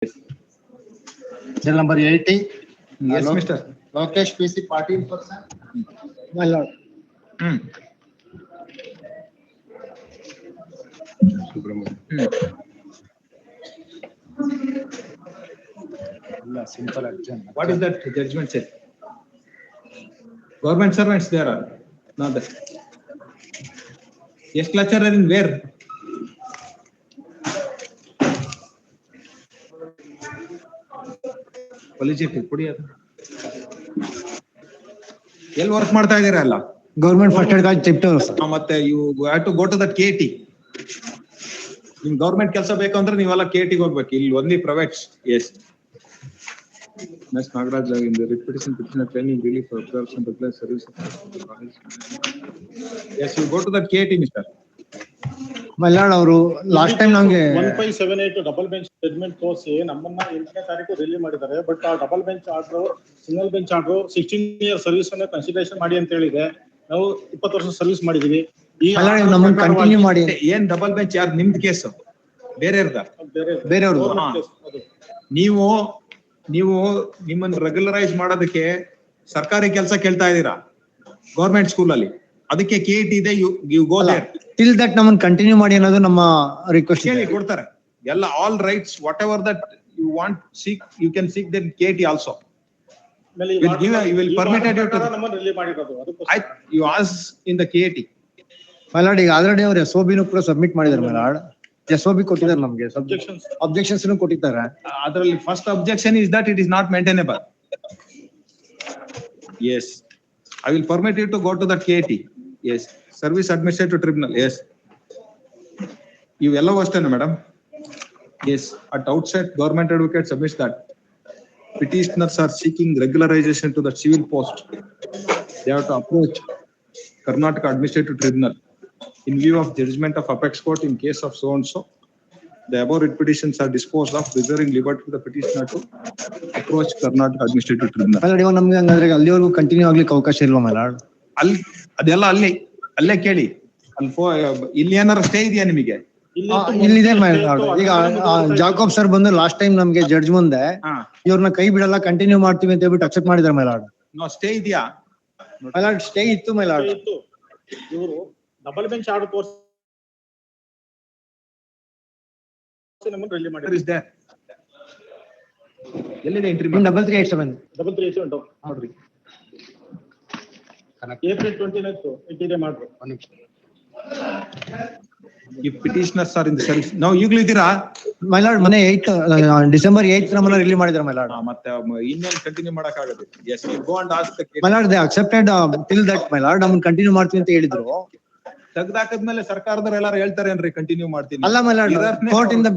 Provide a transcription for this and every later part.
Cell number 80. Yes, Mr. Lokesh PC 14%. My lord. Simple adjourn. What is that judgment say? Government servants there are not that. Yes, lecturer in where? Polytechnic ಕೊಡಿ ಅದು. ಎಲ್ಲಿ work ಮಾಡ್ತಾ ಇದ್ದೀರಾ ಅಲ್ಲ? Government first aid college Tiptoes. ಮತ್ತೆ you have to go to that KT. ನಿಮ್ government ಕೆಲಸ ಬೇಕಂದ್ರೆ ನೀವೆಲ್ಲ KT ಗೆ ಹೋಗ್ಬೇಕು. ಇಲ್ಲಿ only privates. Yes. Next Nagaraj in the repetition petition training relief for observation to place service. Yes, you go to that KT, Mr. My lord, ಅವರು last time ನಮಗೆ 1578 double bench judgment ತೋರಿಸಿ ನಮ್ಮನ್ನ 8ನೇ ತಾರೀಕು relieve ಮಾಡಿದ್ದಾರೆ. But ಆ double bench order single bench order 16 year service ಅನ್ನ consideration ಮಾಡಿ ಅಂತ ಹೇಳಿದೆ. ನಾವು 20 ವರ್ಷ ಸರ್ವಿಸ್ ಮಾಡಿದೀವಿ. ಈ ನಮ್ಮನ್ನ ಕಂಟಿನ್ಯೂ ಮಾಡಿ. ಏನ್ ಡಬಲ್ ಬೆಂಚ್ ಯಾರು ನಿಮ್ದು ಕೇಸ್ ಬೇರೆಯವ್ರದ? ಬೇರೆಯವ್ರದ್ದು. ನೀವು ನಿಮ್ಮನ್ನ ರೆಗ್ಯುಲರೈಸ್ ಮಾಡೋದಕ್ಕೆ ಸರ್ಕಾರಿ ಕೆಲಸ ಕೇಳ್ತಾ ಇದ್ದೀರಾ ಗವರ್ಮೆಂಟ್ ಸ್ಕೂಲ್ ಅಲ್ಲಿ, ಅದಕ್ಕೆ KT ಇದೆ. You go there till that ನಮ್ಮನ್ನ ಕಂಟಿನ್ಯೂ ಮಾಡಿ ಅನ್ನೋದು ನಮ್ಮ ರಿಕ್ವೆಸ್ಟ್. ಕೇಳಿ ಕೊಡ್ತಾರೆ ಎಲ್ಲ all rights whatever that you want seek you can seek then KT also. ನಮ್ಮನ್ನ ರಿಲೀವ್ ಮಾಡಿರೋದು ಅದಕ್ಕೆ you as in the KT. My lord, ಈಗ ಆಲ್ರೆಡಿ ಅವ್ರು SOB ನು ಕೂಡ ಸಬ್ಮಿಟ್ ಮಾಡಿದ್ದಾರೆ. ಮೈ ಲಾರ್ಡ್, SOB ಕೊಟ್ಟಿದ್ದಾರೆ ನಮಗೆ. ಅಬ್ಜೆಕ್ಷನ್ಸ್ ಕೊಟ್ಟಿದ್ದಾರೆ. ಅದರಲ್ಲಿ first objection is that it is not maintainable. Yes, I will permit you to go to the KT. Yes, Service Administrative Tribunal. Yes, ಇವೆಲ್ಲವೂ ಅಷ್ಟೇನಾ madam? Yes, at outset government advocate submits that petitioners are seeking regularization to the civil post. They have to approach Karnataka Administrative Tribunal in view of judgment of apex court in case of so and so. The above writ petitions are disposed of, reserving liberty to the petitioner to approach Karnataka Administrative Tribunal. My lord, ಇವಾಗ ನಮ್ಗೆ ಹಂಗಂದ್ರೆ ಅಲ್ಲಿವರೆಗೂ continue ಆಗ್ಲಿಕ್ಕೆ ಅವಕಾಶ ಇಲ್ವಾ my lord? ಅಲ್ಲಿ ಅದೆಲ್ಲ ಅಲ್ಲೇ ಕೇಳಿ. ಅಲ್ಲಿ ಇಲ್ಲಿ ಏನಾರ ಸ್ಟೇ ಇದೆಯಾ ನಿಮಗೆ? ಇಲ್ಲಿದೆ ಮೈ ಲಾರ್ಡ್. ಈಗ ಜಾಕೋಬ್ ಸರ್ ಬಂದು ಲಾಸ್ಟ್ ಟೈಮ್ ನಮ್ಗೆ ಜಡ್ಜ್ ಮುಂದೆ ಇವ್ರನ್ನ ಕೈ ಬಿಡಲ್ಲ, ಕಂಟಿನ್ಯೂ ಮಾಡ್ತೀವಿ ಅಂತ ಹೇಳ್ಬಿಟ್ಟು ಅಕ್ಸೆಪ್ಟ್ ಮಾಡಿದ್ದಾರೆ ಮೈ ಲಾರ್ಡ್. ಸ್ಟೇ ಇದೆಯಾ? ಮೈ ಲಾರ್ಡ್, ಸ್ಟೇ ಇತ್ತು ಮೈ ಲಾರ್ಡ್. ಇವರು ಡಬಲ್ ಬೆಂಚ್ ಆರ್ಡರ್ ತೋರಿಸಿ ನಮ್ಮನ್ನ ರಿಲೀವ್ ಮಾಡಿದ್ದಾರೆ. ಎಲ್ಲಿದೆ ಎಂಟ್ರಿ? 337 337 ನೋಡ್ರಿ. April 29th ಇಟ್ಟಿದೆ ಮಾಡ್ರಿ. ಈ petitioners are in the service now. ಈಗಲೂ ಇದ್ದೀರಾ? ಮೈ ಲಾರ್ಡ್, ಮೊನ್ನೆ 8 ಡಿಸೆಂಬರ್ 8 ನಮ್ಮನ್ನ ರಿಲೀವ್ ಮಾಡಿದ್ದಾರೆ ಮೈ ಲಾರ್ಡ್. ಮತ್ತೆ ಇನ್ನೇನು ಕಂಟಿನ್ಯೂ ಮಾಡಕ್ ಆಗತ್ತೆ? Yes, you go and ask the KT. My lord, they accepted till that my lord. ನಮ್ಮನ್ನ ಕಂಟಿನ್ಯೂ ಮಾಡ್ತೀವಿ ಅಂತ ಹೇಳಿದ್ರು. ತೆಗ್ದಾಕದ್ಮೇಲೆ ಸರ್ಕಾರದವ್ರು ಎಲ್ಲಾರು ಹೇಳ್ತಾರೇನ್ರಿ ಕಂಟಿನ್ಯೂ ಮಾಡ್ತೀನಿ? ಅಲ್ಲ ಮೈ ಲಾರ್ಡ್, ಕೋರ್ಟ್ ಇಂದ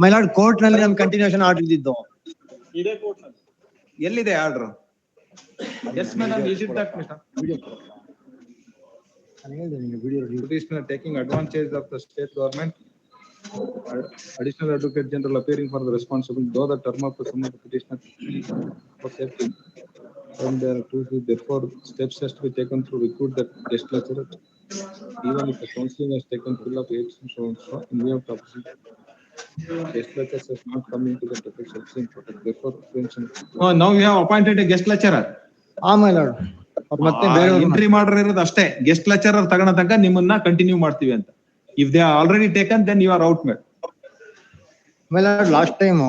ಮೈ ಲಾರ್ಡ್ ಕೋರ್ಟ್ ನಲ್ಲಿ ನಮ್ ಕಂಟಿನ್ಯೂಷನ್ ಆರ್ಡರ್ ಇದ್ದಿದ್ದು. ಇದೇ ಕೋರ್ಟ್ ನಲ್ಲಿ ಎಲ್ಲಿದೆ order? Yes madam, is it that Mr. Petitioner taking advantage of the state government, additional advocate general appearing for the responsible, though the term of the sum of the petitioner for safety from their to therefore steps has to be taken to recruit the guest lecturer, even if the counseling has taken full of 8 so in view of the opposition. Guest lecturer has not come into the topic section therefore attention. Oh, now you have appointed a guest lecturer. My lord, ಮತ್ತೆ ಬೇರೆ entry ಮಾಡರ್ ಇರೋದು ಅಷ್ಟೇ. Guest lecturer ತಗೊಂಡ ತನಕ ನಿಮ್ಮನ್ನ continue ಮಾಡ್ತೀವಿ ಅಂತ. If they already taken then you are out made. My lord, last time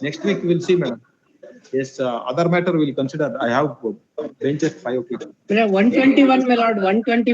next week we'll see madam. Yes, other matter we'll consider. I have bench at 5 o'clock. 121 my lord, 120.